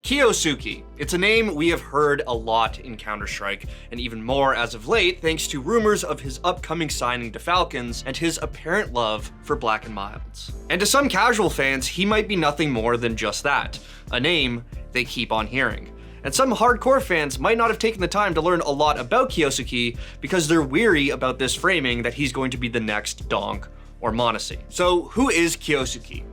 Kyousuke. It's a name we have heard a lot in Counter-Strike, and even more as of late thanks to rumors of his upcoming signing to Falcons and his apparent love for Black and Milds. And to some casual fans, he might be nothing more than just that, a name they keep on hearing. And some hardcore fans might not have taken the time to learn a lot about Kyousuke because they're weary about this framing that he's going to be the next Donk or m0NESY. So who is Kyousuke?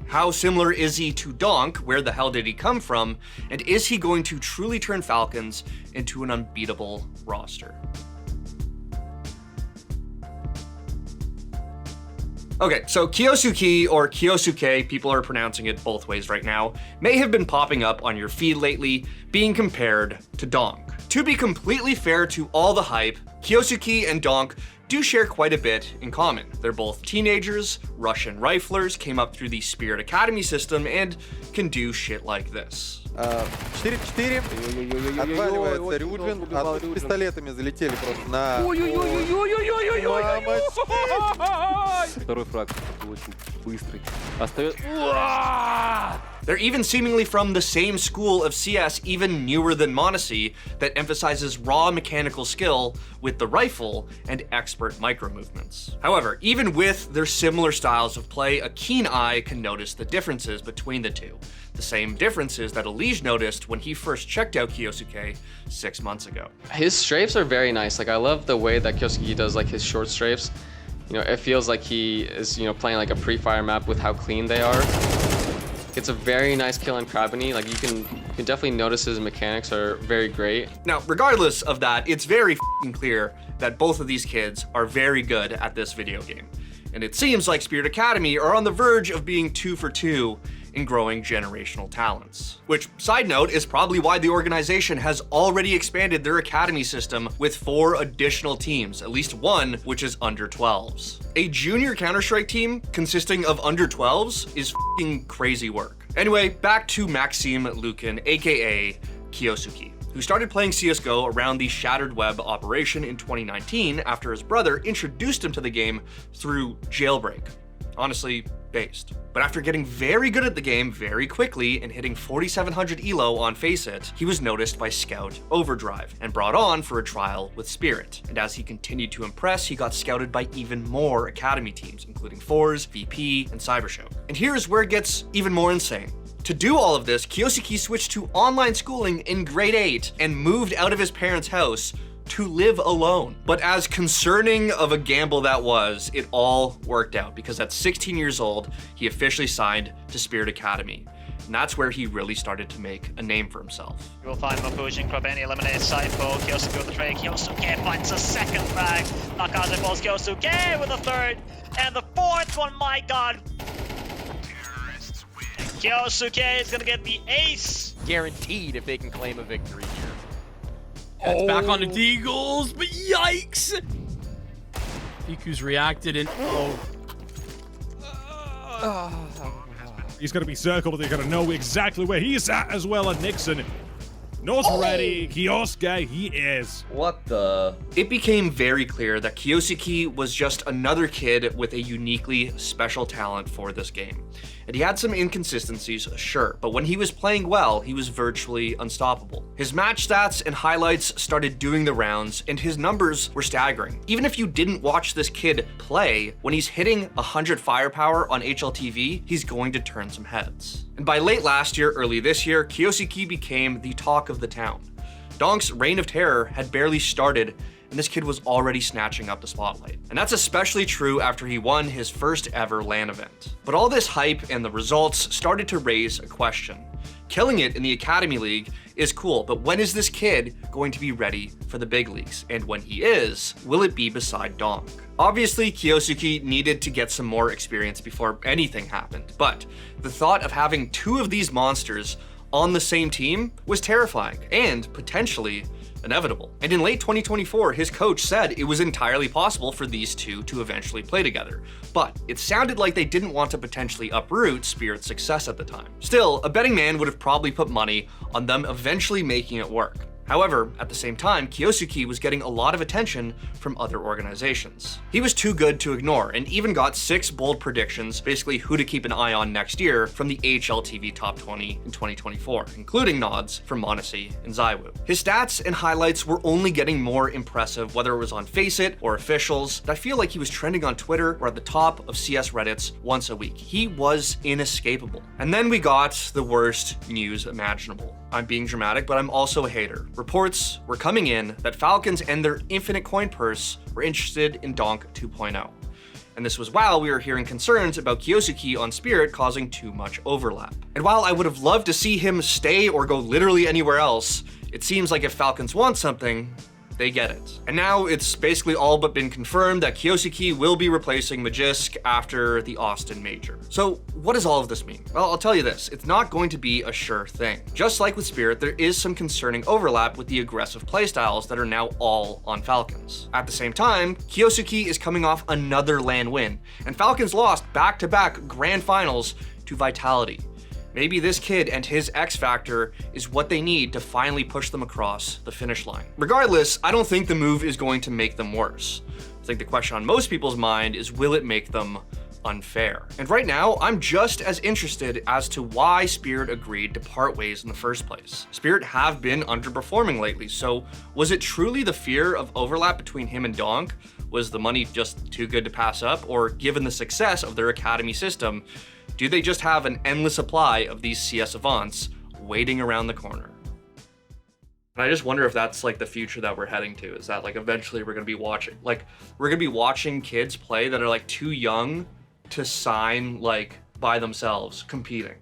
How similar is he to Donk? Where the hell did he come from? And is he going to truly turn Falcons into an unbeatable roster? Okay, so Kyousuke, or Kyousuke, people are pronouncing it both ways right now, may have been popping up on your feed lately, being compared to Donk. To be completely fair to all the hype, Kyousuke and Donk do share quite a bit in common. They're both teenagers, Russian riflers, came up through the Spirit Academy system, and can do shit like this. 4-4. Отваливается Рюджин, а тут пистолетами залетели просто на... Второй фраг очень быстрый. Остается... They're even seemingly from the same school of CS, even newer than m0NESY, that emphasizes raw mechanical skill with the rifle and expert micro movements. However, even with their similar styles of play, a keen eye can notice the differences between the two. The same differences that Elige noticed when he first checked out Kyousuke 6 months ago. His strafes are very nice. Like, I love the way that Kyousuke does like his short strafes. You know, it feels like he is, you know, playing like a pre-fire map with how clean they are. It's a very nice kill in Crabini. Like, you can definitely notice his mechanics are very great. Now, regardless of that, it's very f***ing clear that both of these kids are very good at this video game. And it seems like Spirit Academy are on the verge of being 2 for 2 in growing generational talents. Which, side note, is probably why the organization has already expanded their academy system with 4 additional teams, at least one which is under 12s. A junior Counter-Strike team consisting of under 12s is f***ing crazy work. Anyway, back to Maxime Lukin, aka Kyousuke, who started playing CSGO around the Shattered Web operation in 2019 after his brother introduced him to the game through Jailbreak. Honestly, based. But after getting very good at the game very quickly and hitting 4,700 elo on Faceit, he was noticed by Scout Overdrive and brought on for a trial with Spirit. And as he continued to impress, he got scouted by even more academy teams, including FORS, VP, and Cybershow. And here's where it gets even more insane. To do all of this, Kyousuke switched to online schooling in grade 8 and moved out of his parents' house to live alone. But as concerning of a gamble that was, it all worked out because at 16 years old, he officially signed to Spirit Academy. And that's where he really started to make a name for himself. You'll find him pushing. Krabeni eliminates Cypher. Kyousuke with the trade. Kyousuke finds a second frag. Nakaze falls. Kyousuke with a third. And the fourth one, my god. Kyousuke is gonna get the ace. Guaranteed if they can claim a victory here. Yeah, it's back on the Deagles, but yikes! Iku's reacted and He's going to be circled, they're going to know exactly where he's at as well, and Nixon not ready. Kyousuke, he is. What the? It became very clear that Kyousuke was just another kid with a uniquely special talent for this game. And he had some inconsistencies, sure, but when he was playing well, he was virtually unstoppable. His match stats and highlights started doing the rounds, and his numbers were staggering. Even if you didn't watch this kid play, when he's hitting 100 firepower on HLTV, he's going to turn some heads. And by late last year, early this year, Kyousuke became the talk of the town. Donk's reign of terror had barely started, and this kid was already snatching up the spotlight. And that's especially true after he won his first ever LAN event. But all this hype and the results started to raise a question. Killing it in the Academy League is cool, but when is this kid going to be ready for the big leagues? And when he is, will it be beside Donk? Obviously, Kyousuke needed to get some more experience before anything happened, but the thought of having 2 of these monsters on the same team was terrifying and potentially inevitable. And in late 2024, his coach said it was entirely possible for these two to eventually play together, but it sounded like they didn't want to potentially uproot Spirit's success at the time. Still, a betting man would have probably put money on them eventually making it work. However, at the same time, Kyousuke was getting a lot of attention from other organizations. He was too good to ignore and even got 6 bold predictions, basically who to keep an eye on next year, from the AHL TV Top 20 in 2024, including nods from m0NESY and ZywOo. His stats and highlights were only getting more impressive, whether it was on Faceit or officials. I feel like he was trending on Twitter or at the top of CS Reddits once a week. He was inescapable. And then we got the worst news imaginable. I'm being dramatic, but I'm also a hater. Reports were coming in that Falcons and their infinite coin purse were interested in Donk 2.0. And this was while we were hearing concerns about Kyousuke on Spirit causing too much overlap. And while I would have loved to see him stay or go literally anywhere else, it seems like if Falcons want something, they get it. And now it's basically all but been confirmed that Kyousuke will be replacing Magisk after the Austin Major. So what does all of this mean? Well, I'll tell you this, it's not going to be a sure thing. Just like with Spirit, there is some concerning overlap with the aggressive playstyles that are now all on Falcons. At the same time, Kyousuke is coming off another LAN win, and Falcons lost back-to-back grand finals to Vitality. Maybe this kid and his X factor is what they need to finally push them across the finish line. Regardless, I don't think the move is going to make them worse. I think the question on most people's mind is, will it make them unfair? And right now, I'm just as interested as to why Spirit agreed to part ways in the first place. Spirit have been underperforming lately, so was it truly the fear of overlap between him and Donk? Was the money just too good to pass up? Or given the success of their academy system, do they just have an endless supply of these CS Avants waiting around the corner? And I just wonder if that's like the future that we're heading to, is that like eventually we're gonna be watching kids play that are like too young to sign like by themselves competing.